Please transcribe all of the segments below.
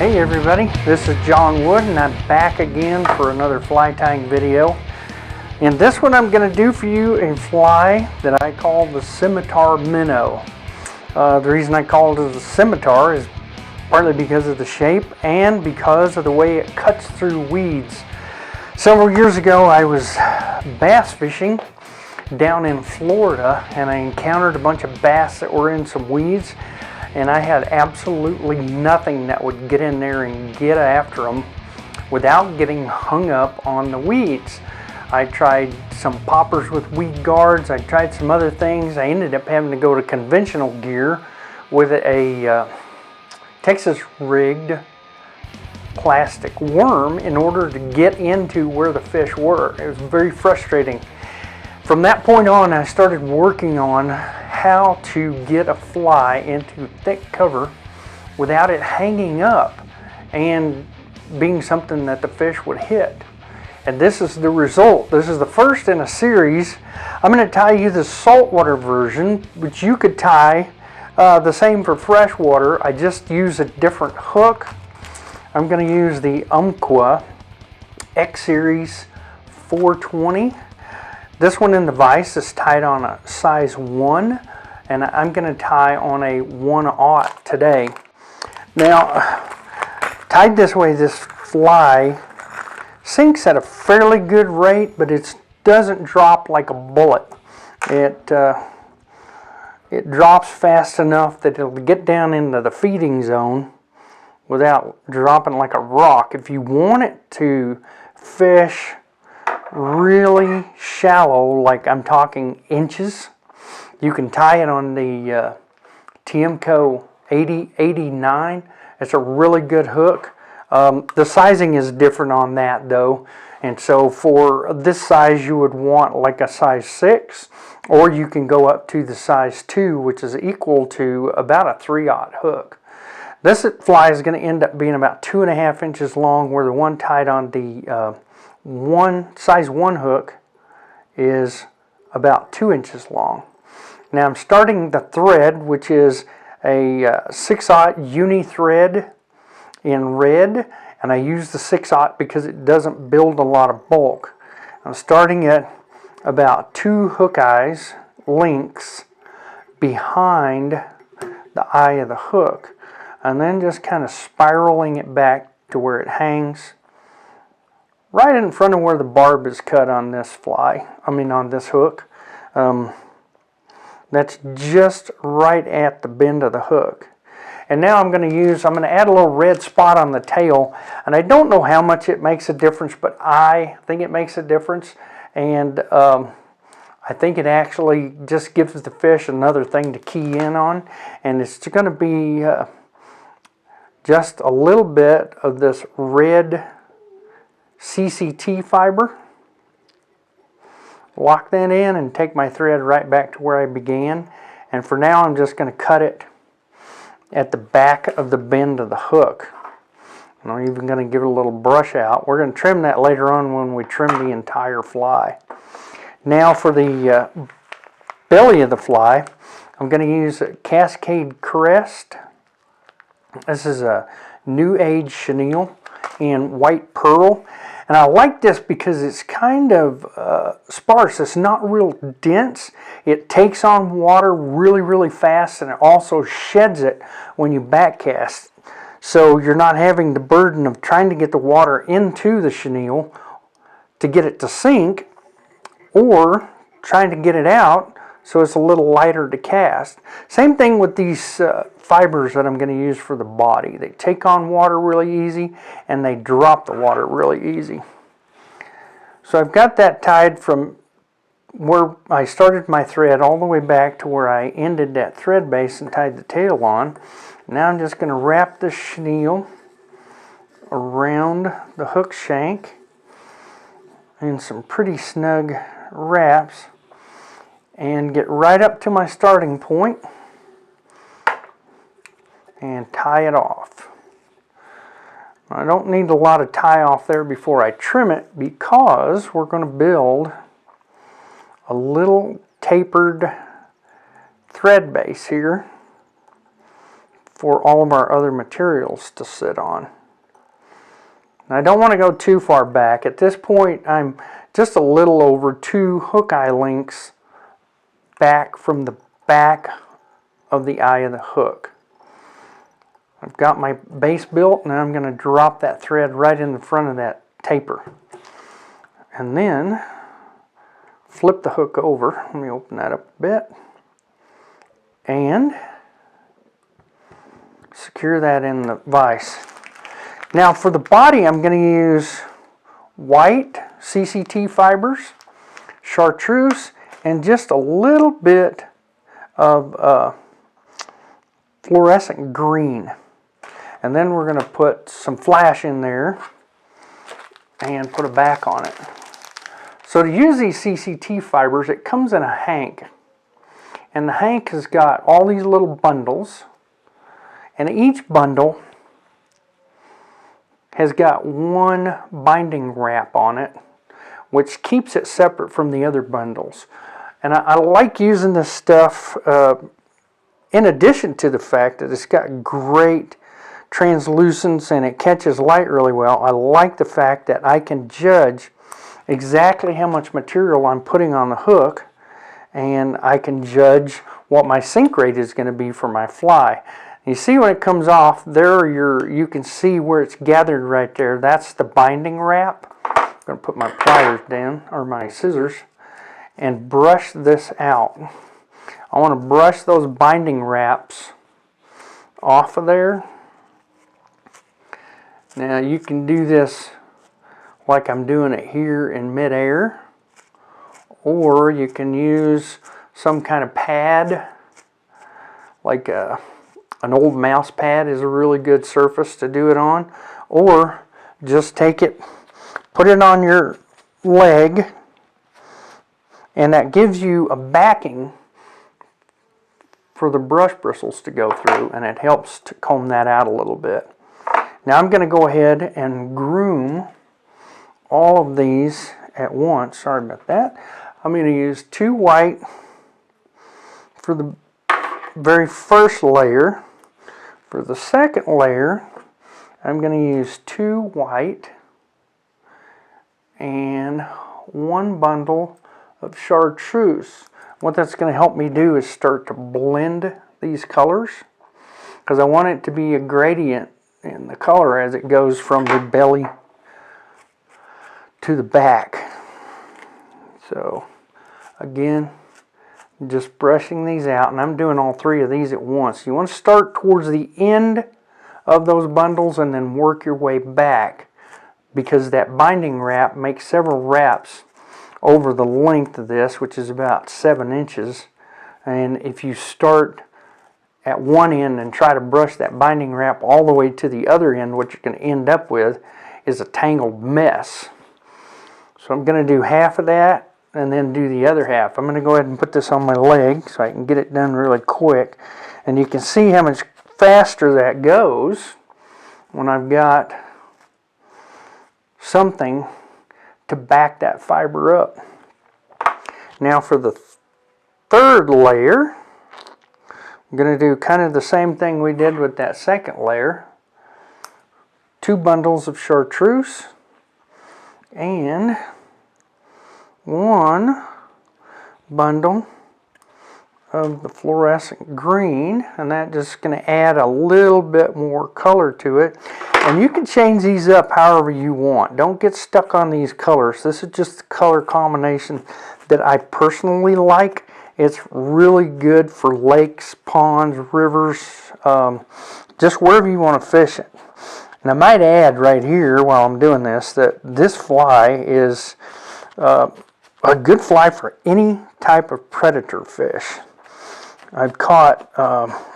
Hey everybody, this is John Wood and I'm back again for another fly tying video. In this one I'm going to do for you a fly that I call the Scimitar Minnow. The reason I call it a scimitar is partly because of the shape and because of the way it cuts through weeds. Several years ago I was bass fishing down in Florida and I encountered a bunch of bass that were in some weeds, and I had absolutely nothing that would get in there and get after them without getting hung up on the weeds. I tried some poppers with weed guards, I tried some other things. I ended up having to go to conventional gear with a Texas rigged plastic worm in order to get into where the fish were. It was very frustrating. From that point on, I started working on how to get a fly into thick cover without it hanging up and being something that the fish would hit. And this is the result. This is the first in a series. I'm going to tie you the saltwater version, which you could tie the same for freshwater. I just use a different hook. I'm going to use the Umpqua X Series 420. This one in the vise is tied on a size 1, and I'm going to tie on a 1/0 today. Now, tied this way, this fly sinks at a fairly good rate, but it doesn't drop like a bullet. It drops fast enough that it'll get down into the feeding zone without dropping like a rock. If you want it to fish really shallow, like I'm talking inches, you can tie it on the TMCO 8089. It's a really good hook. The sizing is different on that though, and so for this size you would want like a size 6, or you can go up to the size 2, which is equal to about a 3/0 hook. This fly is going to end up being about 2.5 inches long, where the one tied on the size 1 hook is about 2 inches long. Now I'm starting the thread, which is a 6/0 uni thread in red, and I use the 6/0 because it doesn't build a lot of bulk. I'm starting at about 2 hook eyes lengths behind the eye of the hook, and then just kind of spiraling it back to where it hangs right in front of where the barb is cut on this fly, on this hook. That's just right at the bend of the hook. And now I'm going to add a little red spot on the tail, and I don't know how much it makes a difference, but I think it makes a difference, and I think it actually just gives the fish another thing to key in on, and it's going to be just a little bit of this red CCT fiber. Lock that in and take my thread right back to where I began. And for now I'm just going to cut it at the back of the bend of the hook. And I'm even going to give it a little brush out. We're going to trim that later on when we trim the entire fly. Now for the belly of the fly, I'm going to use a Cascade Crest. This is a New Age chenille in white pearl. And I like this because it's kind of sparse. It's not real dense. It takes on water really, really fast, and it also sheds it when you backcast. So you're not having the burden of trying to get the water into the chenille to get it to sink, or trying to get it out so it's a little lighter to cast. Same thing with these fibers that I'm going to use for the body. They take on water really easy, and they drop the water really easy. So I've got that tied from where I started my thread all the way back to where I ended that thread base and tied the tail on. Now I'm just going to wrap the chenille around the hook shank in some pretty snug wraps and get right up to my starting point and tie it off. I don't need a lot of tie off there before I trim it, because we're going to build a little tapered thread base here for all of our other materials to sit on. Now, I don't want to go too far back. At this point, I'm just a little over 2 hook eye lengths back from the back of the eye of the hook. I've got my base built, and I'm going to drop that thread right in the front of that taper. And then flip the hook over. Let me open that up a bit. And secure that in the vise. Now for the body, I'm going to use white CCT fibers, chartreuse, and just a little bit of fluorescent green. And then we're going to put some flash in there and put a back on it. So to use these CCT fibers, it comes in a hank. And the hank has got all these little bundles. And each bundle has got one binding wrap on it, which keeps it separate from the other bundles. And I like using this stuff in addition to the fact that it's got great translucence and it catches light really well. I like the fact that I can judge exactly how much material I'm putting on the hook, and I can judge what my sink rate is going to be for my fly. You see when it comes off, there you can see where it's gathered right there. That's the binding wrap. I'm going to put my pliers down, or my scissors, and brush this out. I want to brush those binding wraps off of there. Now you can do this like I'm doing it here in midair, or you can use some kind of pad, like an old mouse pad is a really good surface to do it on, or just take it, put it on your leg, and that gives you a backing for the brush bristles to go through, and it helps to comb that out a little bit. Now I'm going to go ahead and groom all of these at once. Sorry about that. I'm going to use 2 white for the very first layer. For the second layer, I'm going to use 2 white and 1 bundle of chartreuse. What that's going to help me do is start to blend these colors, because I want it to be a gradient in the color as it goes from the belly to the back. So again, just brushing these out, and I'm doing all 3 of these at once. You want to start towards the end of those bundles and then work your way back, because that binding wrap makes several wraps over the length of this, which is about 7 inches. And if you start at one end and try to brush that binding wrap all the way to the other end, what you're going to end up with is a tangled mess. So I'm going to do half of that and then do the other half. I'm going to go ahead and put this on my leg so I can get it done really quick. And you can see how much faster that goes when I've got something to back that fiber up. Now for the third layer, I'm going to do kind of the same thing we did with that second layer. 2 bundles of chartreuse and 1 bundle of the fluorescent green, and that just going to add a little bit more color to it. And you can change these up however you want. Don't get stuck on these colors. This is just the color combination that I personally like. It's really good for lakes, ponds, rivers, just wherever you want to fish it. And I might add right here while I'm doing this that this fly is a good fly for any type of predator fish. I've caught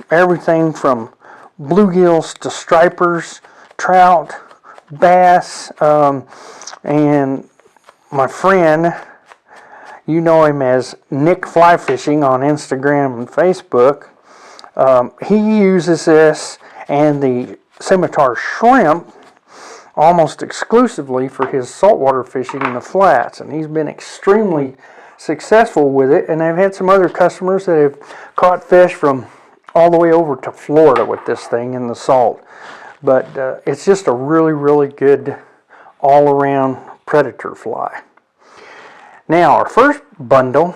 everything from bluegills to stripers, trout, bass, and my friend, you know him as Nick Fly Fishing on Instagram and Facebook. He uses this and the scimitar shrimp almost exclusively for his saltwater fishing in the flats, and he's been extremely successful with it. And I've had some other customers that have caught fish from all the way over to Florida with this thing in the salt. But it's just a really, really good all-around predator fly. Now, our first bundle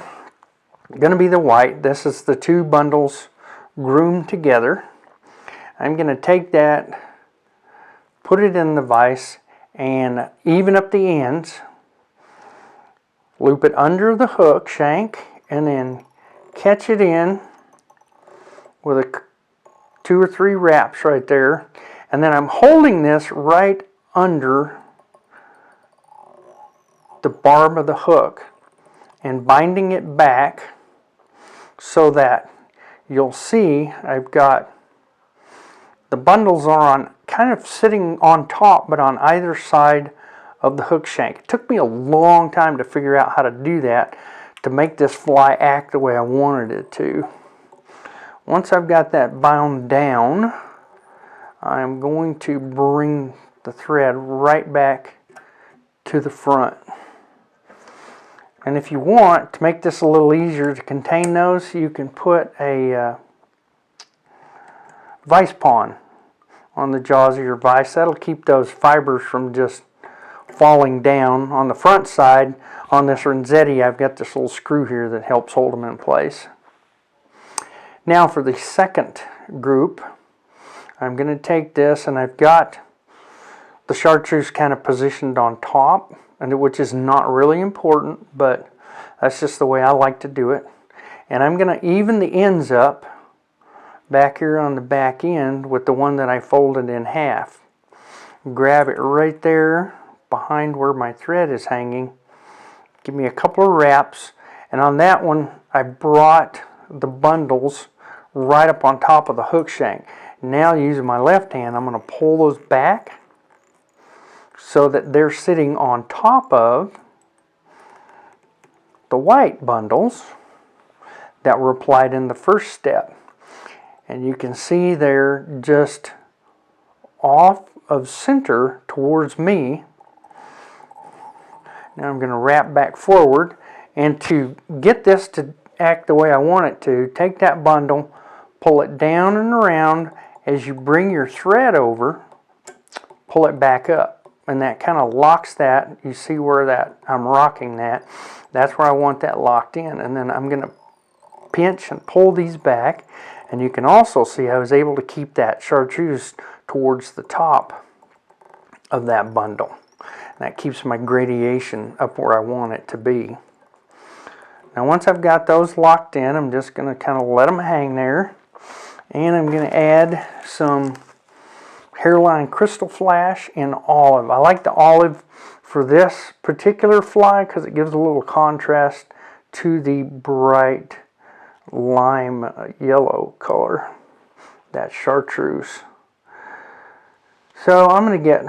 is going to be the white. This is the two bundles groomed together. I'm going to take that, put it in the vise, and even up the ends, loop it under the hook shank, and then catch it in with a 2 or 3 wraps right there. And then I'm holding this right under the barb of the hook and binding it back so that you'll see I've got the bundles are on kind of sitting on top, but on either side of the hook shank. It took me a long time to figure out how to do that to make this fly act the way I wanted it to. Once I've got that bound down, I'm going to bring the thread right back to the front. And if you want to make this a little easier to contain those, you can put a vise pawn on the jaws of your vise. That'll keep those fibers from just falling down. On the front side, on this Renzetti, I've got this little screw here that helps hold them in place. Now for the second group, I'm going to take this, and I've got the chartreuse kind of positioned on top, and which is not really important, but that's just the way I like to do it. And I'm going to even the ends up back here on the back end with the one that I folded in half. Grab it right there behind where my thread is hanging. Give me a couple of wraps, and on that one I brought the bundles right up on top of the hook shank. Now using my left hand, I'm going to pull those back so that they're sitting on top of the white bundles that were applied in the first step. And you can see they're just off of center towards me. Now I'm going to wrap back forward, and to get this to act the way I want it to, take that bundle, pull it down and around. As you bring your thread over, pull it back up, and that kind of locks that. You see where that I'm rocking that. That's where I want that locked in. And then I'm going to pinch and pull these back, and you can also see I was able to keep that chartreuse towards the top of that bundle. That keeps my gradation up where I want it to be. Now once I've got those locked in, I'm just going to kind of let them hang there. And I'm going to add some Hairline Crystal Flash in olive. I like the olive for this particular fly because it gives a little contrast to the bright lime yellow color, that chartreuse. So I'm going to get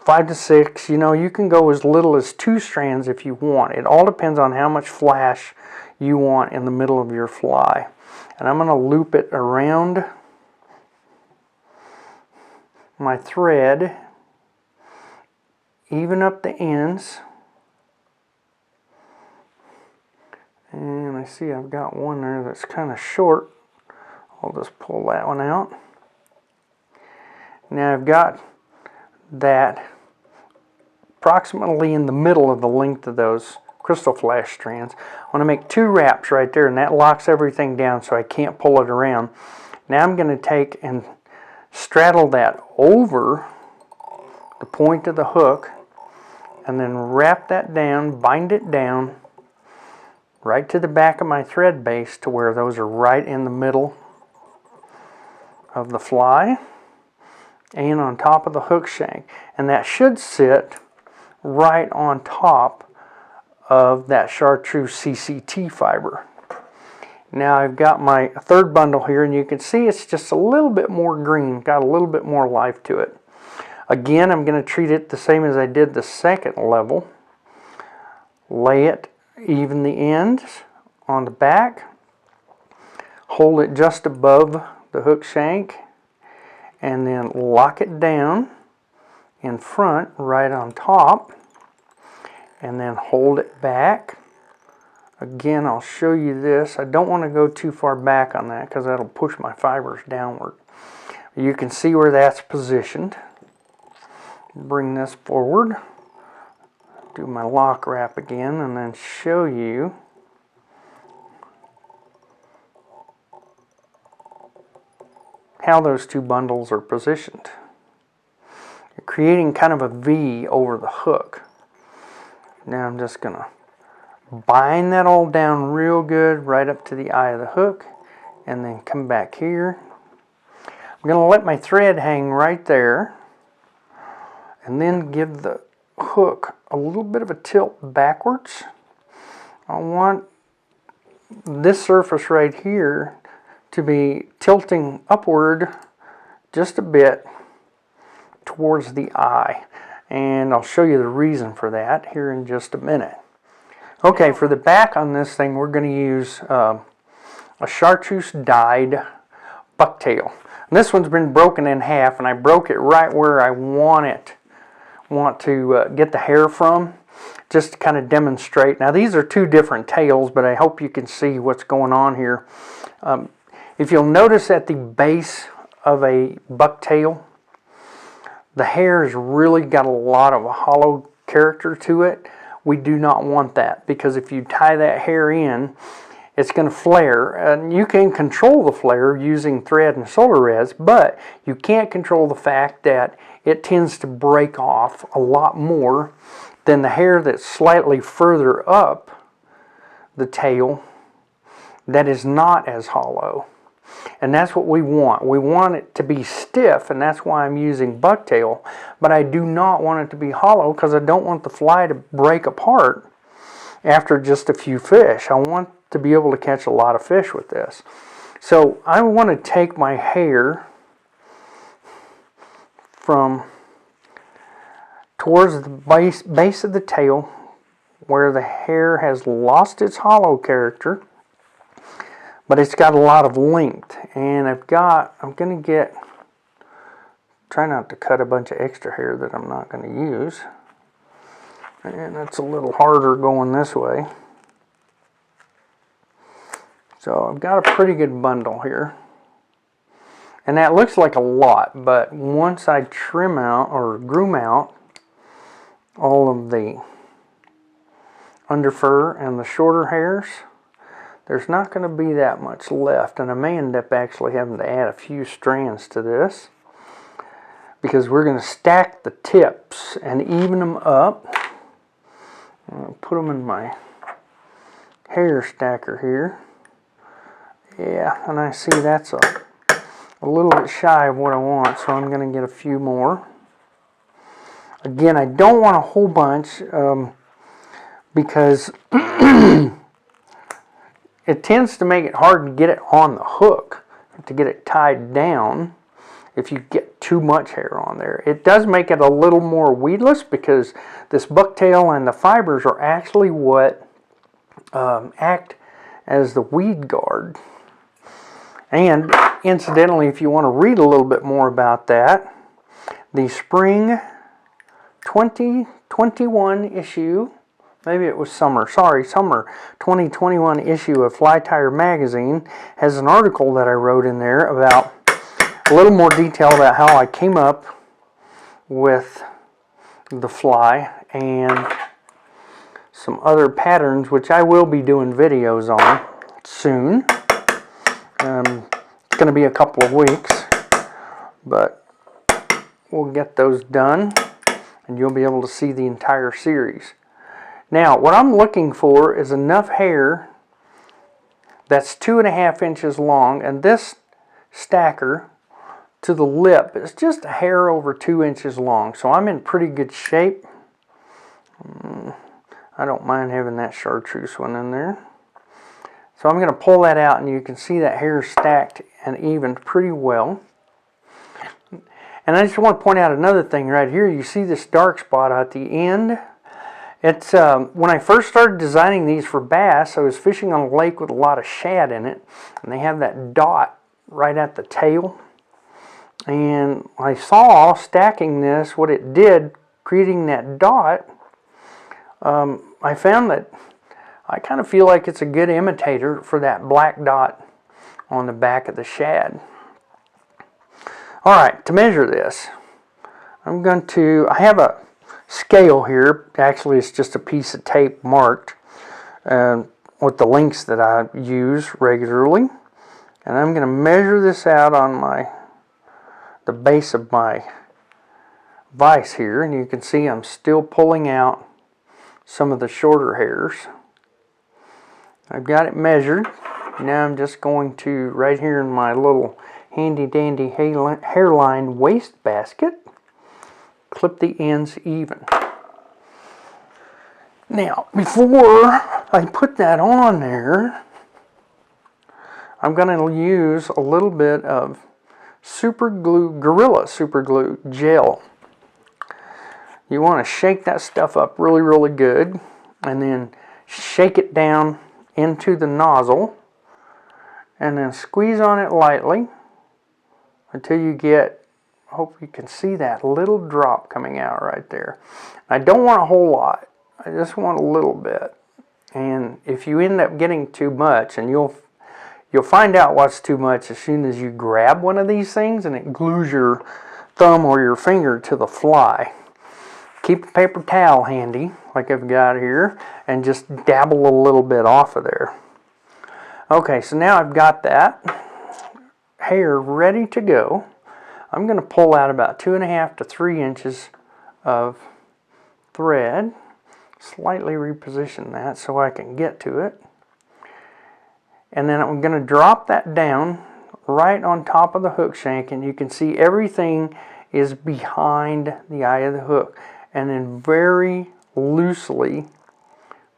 5 to 6. You know, you can go as little as 2 strands if you want. It all depends on how much flash you want in the middle of your fly. And I'm going to loop it around my thread, even up the ends. And I see I've got one there that's kind of short. I'll just pull that one out. Now I've got that approximately in the middle of the length of those Crystal Flash strands. I want to make 2 wraps right there, and that locks everything down so I can't pull it around. Now I'm going to take and straddle that over the point of the hook, and then wrap that down, bind it down right to the back of my thread base to where those are right in the middle of the fly and on top of the hook shank. And that should sit right on top of that chartreuse CCT fiber. Now I've got my third bundle here, and you can see it's just a little bit more green, got a little bit more life to it. Again, I'm going to treat it the same as I did the second level. Lay it, even the ends on the back, hold it just above the hook shank, and then lock it down in front right on top, and then hold it back Again, I'll show you this. I don't want to go too far back on that because that'll push my fibers downward. You can see where that's positioned. Bring this forward. Do my lock wrap again and then show you how those two bundles are positioned. You're creating kind of a V over the hook. Now I'm just going to bind that all down real good right up to the eye of the hook and then come back here. I'm going to let my thread hang right there and then give the hook a little bit of a tilt backwards. I want this surface right here to be tilting upward just a bit towards the eye, and I'll show you the reason for that here in just a minute. Okay, for the back on this thing we're going to use a chartreuse dyed bucktail. And this one's been broken in half, and I broke it right where I want to get the hair from, just to kind of demonstrate. Now these are two different tails, but I hope you can see what's going on here. If you'll notice at the base of a bucktail, the hair has really got a lot of a hollow character to it. We do not want that, because if you tie that hair in, it's going to flare. And you can control the flare using thread and solar res, but you can't control the fact that it tends to break off a lot more than the hair that's slightly further up the tail that is not as hollow. And that's what we want. We want it to be stiff, and that's why I'm using bucktail, but I do not want it to be hollow because I don't want the fly to break apart after just a few fish. I want to be able to catch a lot of fish with this. So I want to take my hair from towards the base of the tail where the hair has lost its hollow character, but it's got a lot of length, and I'm going to try not to cut a bunch of extra hair that I'm not going to use. And it's a little harder going this way. So I've got a pretty good bundle here. And that looks like a lot, but once I trim out or groom out all of the underfur and the shorter hairs, there's not going to be that much left, and I may end up actually having to add a few strands to this because we're going to stack the tips and even them up. I'll put them in my hair stacker here. Yeah, and I see that's a little bit shy of what I want, so I'm going to get a few more. Again, I don't want a whole bunch because it tends to make it hard to get it on the hook, to get it tied down if you get too much hair on there. It does make it a little more weedless because this bucktail and the fibers are actually what act as the weed guard. And incidentally, if you want to read a little bit more about that, the spring 2021 issue, maybe it was summer 2021 issue of Fly Tire magazine has an article that I wrote in there about a little more detail about how I came up with the fly and some other patterns, which I will be doing videos on soon. It's going to be a couple of weeks, but we'll get those done and you'll be able to see the entire series. Now, what I'm looking for is enough hair that's 2.5 inches long, and this stacker to the lip is just a hair over 2 inches long, so I'm in pretty good shape. I don't mind having that chartreuse one in there. So I'm going to pull that out, and you can see that hair stacked and evened pretty well. And I just want to point out another thing right here. You see this dark spot at the end? It's when I first started designing these for bass, I was fishing on a lake with a lot of shad in it, and they have that dot right at the tail. And I saw stacking this, what it did, creating that dot, I found that I kind of feel like it's a good imitator for that black dot on the back of the shad. Alright, to measure this, I have a scale here. Actually, it's just a piece of tape marked with the lengths that I use regularly. And I'm going to measure this out on the base of my vise here. And you can see I'm still pulling out some of the shorter hairs. I've got it measured. Now I'm just going to, right here in my little handy dandy hairline waste basket, clip the ends even. Now, before I put that on there, I'm going to use a little bit of Gorilla Super Glue gel. You want to shake that stuff up really, really good, and then shake it down into the nozzle, and then squeeze on it lightly until you get, hope you can see that little drop coming out right there. I don't want a whole lot, I just want a little bit. And if you end up getting too much, and you'll find out what's too much as soon as you grab one of these things and it glues your thumb or your finger to the fly. Keep a paper towel handy, like I've got here, and just dabble a little bit off of there. Okay, so now I've got that hair ready to go. I'm going to pull out about 2.5 to 3 inches of thread. Slightly reposition that so I can get to it. And then I'm going to drop that down right on top of the hook shank, and you can see everything is behind the eye of the hook. And then very loosely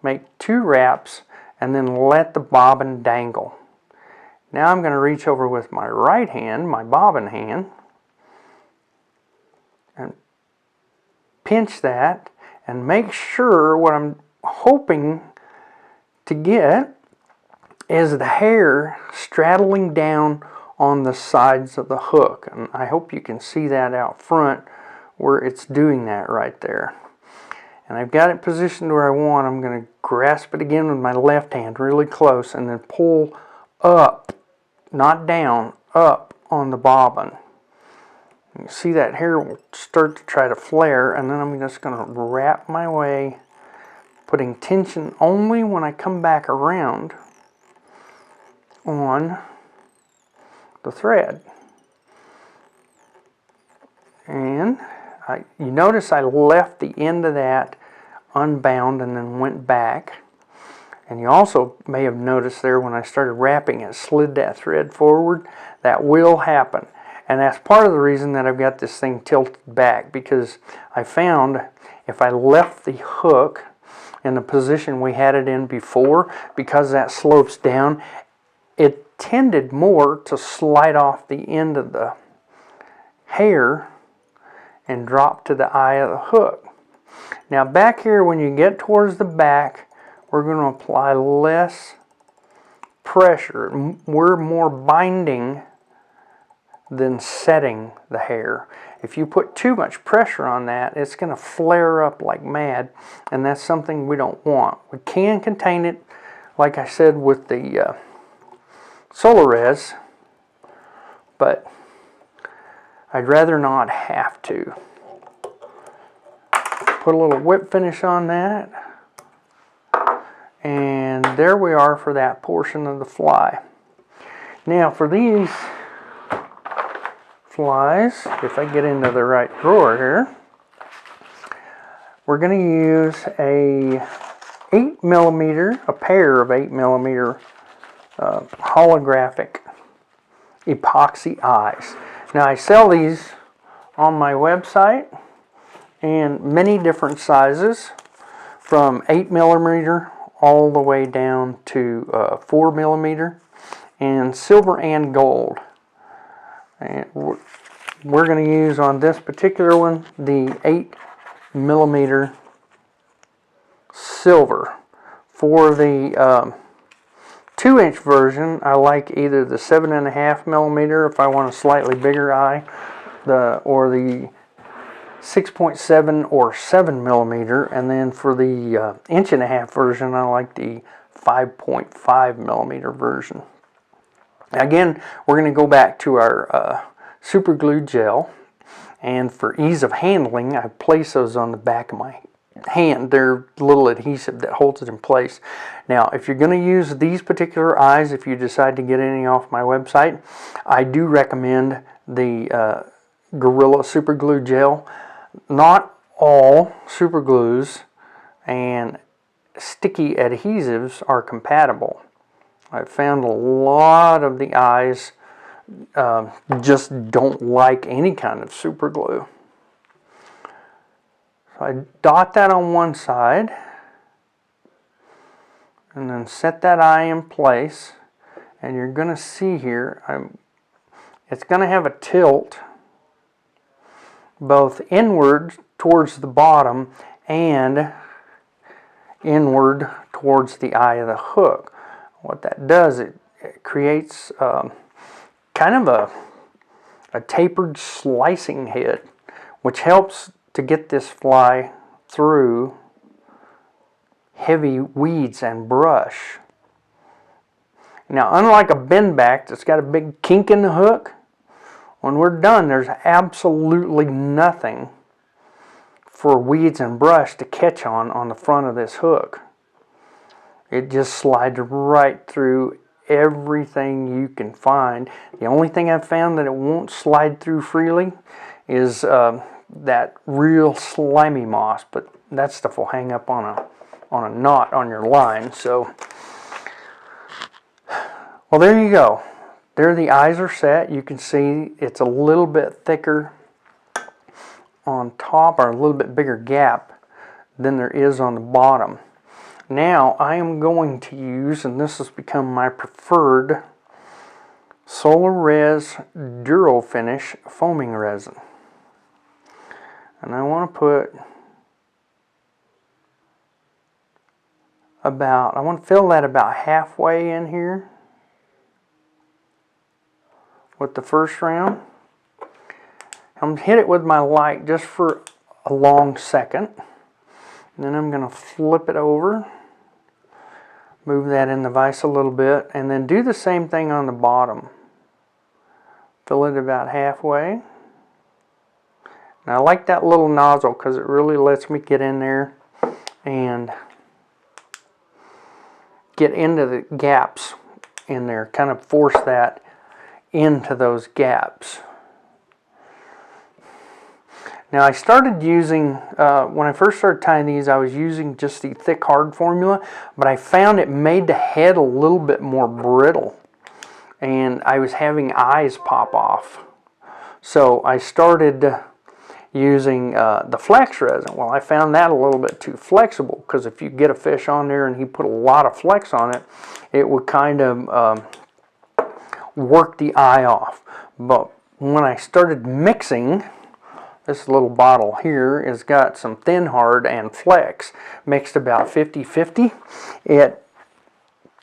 make 2 wraps and then let the bobbin dangle. Now I'm going to reach over with my right hand, my bobbin hand, and pinch that and make sure what I'm hoping to get is the hair straddling down on the sides of the hook. And I hope you can see that out front where it's doing that right there. And I've got it positioned where I want. I'm going to grasp it again with my left hand really close and then pull up, not down, up on the bobbin. You see that hair will start to try to flare, and then I'm just going to wrap my way, putting tension only when I come back around on the thread. And you notice I left the end of that unbound and then went back. And you also may have noticed there when I started wrapping it, slid that thread forward. That will happen. And that's part of the reason that I've got this thing tilted back, because I found if I left the hook in the position we had it in before, because that slopes down, it tended more to slide off the end of the hair and drop to the eye of the hook. Now back here, when you get towards the back, we're going to apply less pressure. We're more binding than setting the hair. If you put too much pressure on that, it's going to flare up like mad, and that's something we don't want. We can contain it, like I said, with the Solarez, but I'd rather not have to. Put a little whip finish on that, and there we are for that portion of the fly. Now for these flies, if I get into the right drawer here, we're going to use a pair of 8mm holographic epoxy eyes. Now I sell these on my website in many different sizes, from 8mm all the way down to 4mm, and silver and gold. And we're going to use on this particular one the 8mm silver. For the 2-inch version, I like either the 7.5mm if I want a slightly bigger eye, or the 6.7 or 7mm, and then for the 1.5-inch version, I like the 5.5 millimeter version. Again, we're going to go back to our super glue gel, and for ease of handling, I place those on the back of my hand. They're little adhesive that holds it in place. Now, if you're going to use these particular eyes, if you decide to get any off my website, I do recommend the Gorilla Super Glue Gel. Not all super glues and sticky adhesives are compatible. I've found a lot of the eyes just don't like any kind of super glue. So I dot that on one side and then set that eye in place, and you're going to see here it's going to have a tilt both inward towards the bottom and inward towards the eye of the hook. What that does, it creates kind of a tapered slicing head, which helps to get this fly through heavy weeds and brush. Now, unlike a bend back that's got a big kink in the hook, when we're done, there's absolutely nothing for weeds and brush to catch on the front of this hook. It just slides right through everything you can find. The only thing I've found that it won't slide through freely is that real slimy moss, but that stuff will hang up on a knot on your line. So, well, there you go. There the eyes are set. You can see it's a little bit thicker on top, or a little bit bigger gap than there is on the bottom. Now I am going to use, and this has become my preferred, Solar Res Duro Finish foaming resin. And I want to put I want to fill that about halfway in here with the first round. I'm going to hit it with my light just for a long second. And then I'm going to flip it over, move that in the vise a little bit, and then do the same thing on the bottom. Fill it about halfway. Now I like that little nozzle because it really lets me get in there and get into the gaps in there, kind of force that into those gaps. Now I started using, when I first started tying these, I was using just the thick hard formula, but I found it made the head a little bit more brittle, and I was having eyes pop off. So I started using the flex resin. Well, I found that a little bit too flexible, because if you get a fish on there and he put a lot of flex on it, it would kind of work the eye off. But when I started mixing, this little bottle here has got some thin hard and flex mixed about 50-50. It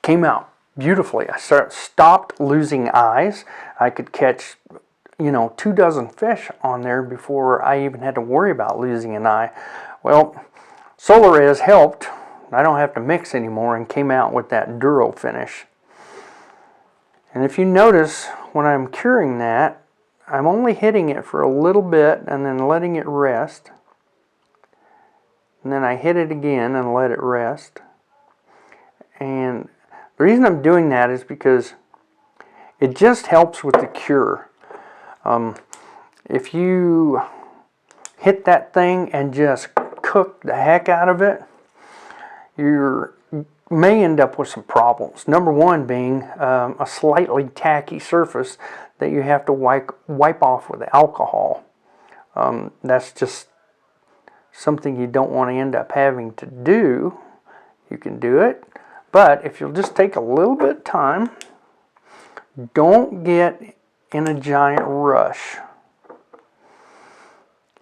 came out beautifully. I stopped losing eyes. I could catch, 2 dozen fish on there before I even had to worry about losing an eye. Well, Solar Res helped. I don't have to mix anymore, and came out with that Duro finish. And if you notice, when I'm curing that, I'm only hitting it for a little bit and then letting it rest. And then I hit it again and let it rest. And the reason I'm doing that is because it just helps with the cure. If you hit that thing and just cook the heck out of it, you may end up with some problems. Number one being a slightly tacky surface that you have to wipe off with alcohol. That's just something you don't want to end up having to do. You can do it, but if you'll just take a little bit of time, don't get in a giant rush.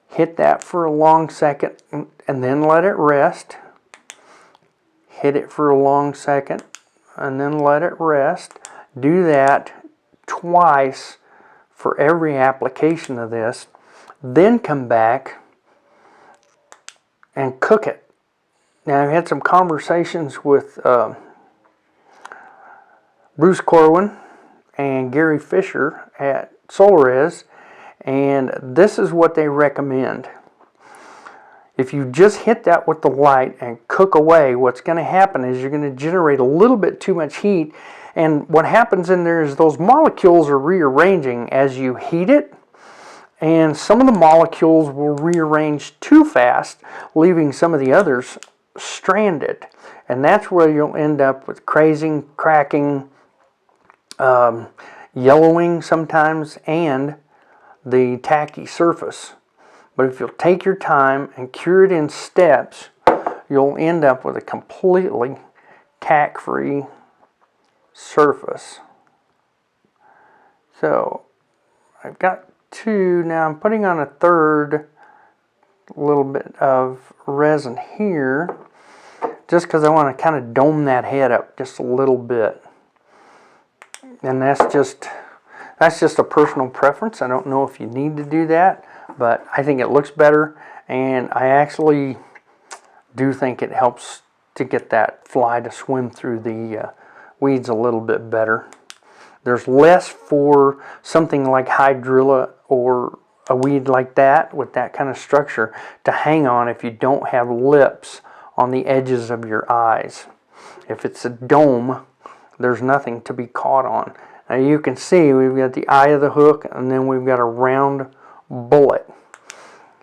Hit that for a long second and then let it rest. Hit it for a long second and then let it rest. Do that twice for every application of this. Then come back and cook it. Now, I've had some conversations with Bruce Corwin and Gary Fisher at Solarez, and this is what they recommend. If you just hit that with the light and cook away, what's going to happen is you're going to generate a little bit too much heat, and what happens in there is those molecules are rearranging as you heat it, and some of the molecules will rearrange too fast, leaving some of the others stranded, and that's where you'll end up with crazing, cracking, yellowing sometimes, and the tacky surface. But if you'll take your time and cure it in steps, you'll end up with a completely tack-free surface. So I've got two. Now I'm putting on a third little bit of resin here, just because I want to kind of dome that head up just a little bit. And that's just a personal preference. I don't know if you need to do that, but I think it looks better, and I actually do think it helps to get that fly to swim through the weeds a little bit better. There's less for something like hydrilla or a weed like that with that kind of structure to hang on if you don't have lips on the edges of your eyes. If it's a dome, there's nothing to be caught on. Now you can see we've got the eye of the hook, and then we've got a round bullet.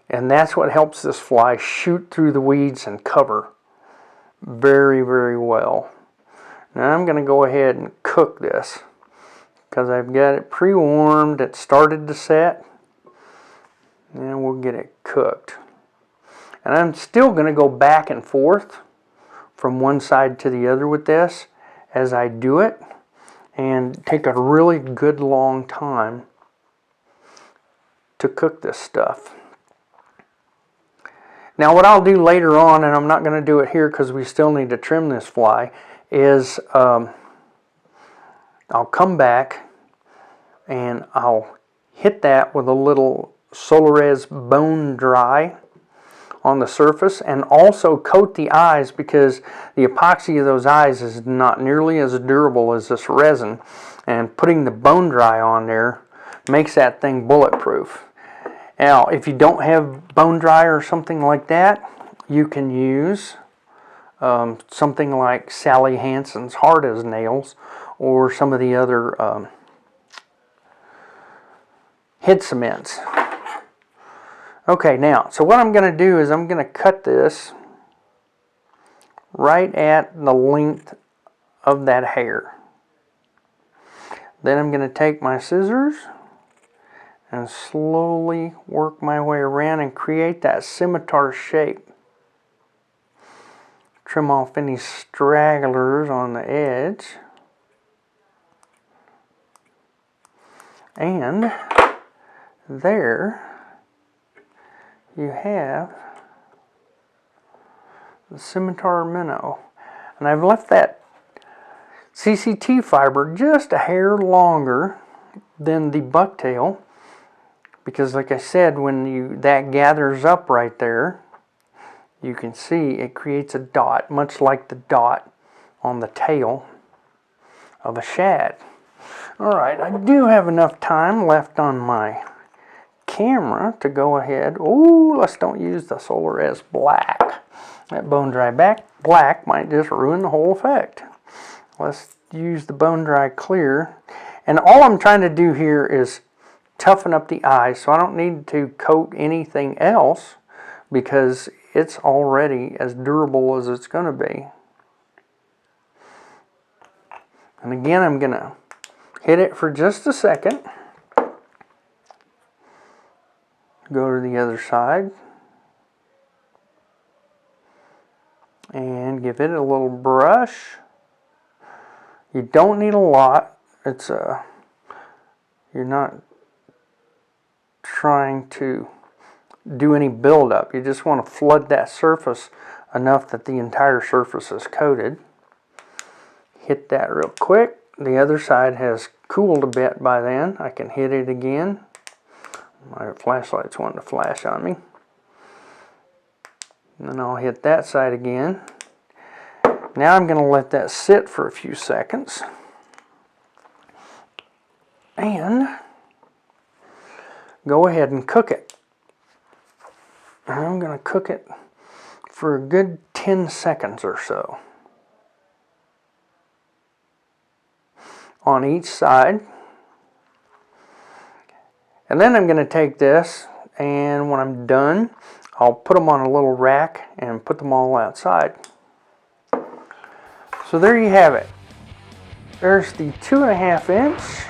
And that's what helps this fly shoot through the weeds and cover very, very well. Now I'm going to go ahead and cook this, because I've got it pre-warmed. It started to set, and we'll get it cooked. And I'm still going to go back and forth from one side to the other with this as I do it, and take a really good long time to cook this stuff. Now what I'll do later on, and I'm not going to do it here because we still need to trim this fly, is I'll come back and I'll hit that with a little Solarez Bone Dry on the surface, and also coat the eyes, because the epoxy of those eyes is not nearly as durable as this resin, and putting the Bone Dry on there makes that thing bulletproof. Now if you don't have Bone Dry or something like that, you can use something like Sally Hansen's Hard as Nails, or some of the other head cements. Okay, now, so what I'm going to do is I'm going to cut this right at the length of that hair. Then I'm going to take my scissors and slowly work my way around and create that scimitar shape. Trim off any stragglers on the edge. And there you have the Scimitar Minnow. And I've left that CCT fiber just a hair longer than the bucktail, because like I said, when that gathers up right there, you can see it creates a dot, much like the dot on the tail of a shad. Alright, I do have enough time left on my camera to go ahead. Oh, let's don't use the Solarez Black. That Bone Dry Black might just ruin the whole effect. Let's use the Bone Dry Clear. And all I'm trying to do here is toughen up the eyes, so I don't need to coat anything else, because it's already as durable as it's going to be. And again, I'm going to hit it for just a second. Go to the other side and give it a little brush. You don't need a lot. It's you're not trying to do any buildup. You just want to flood that surface enough that the entire surface is coated. Hit that real quick. The other side has cooled a bit by then. I can hit it again. My flashlight's wanting to flash on me. And then I'll hit that side again. Now I'm going to let that sit for a few seconds. and go ahead and cook it. I'm going to cook it for a good 10 seconds or so on each side. And then I'm going to take this, and when I'm done, I'll put them on a little rack and put them all outside. So there you have it. There's the 2.5 inch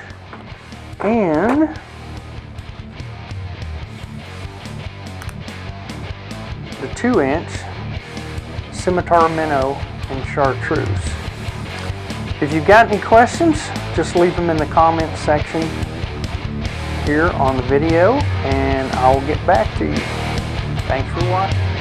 and the 2 inch Scimitar Minnow and Chartreuse. If you've got any questions, just leave them in the comment section here on the video and I'll get back to you. Thanks for watching.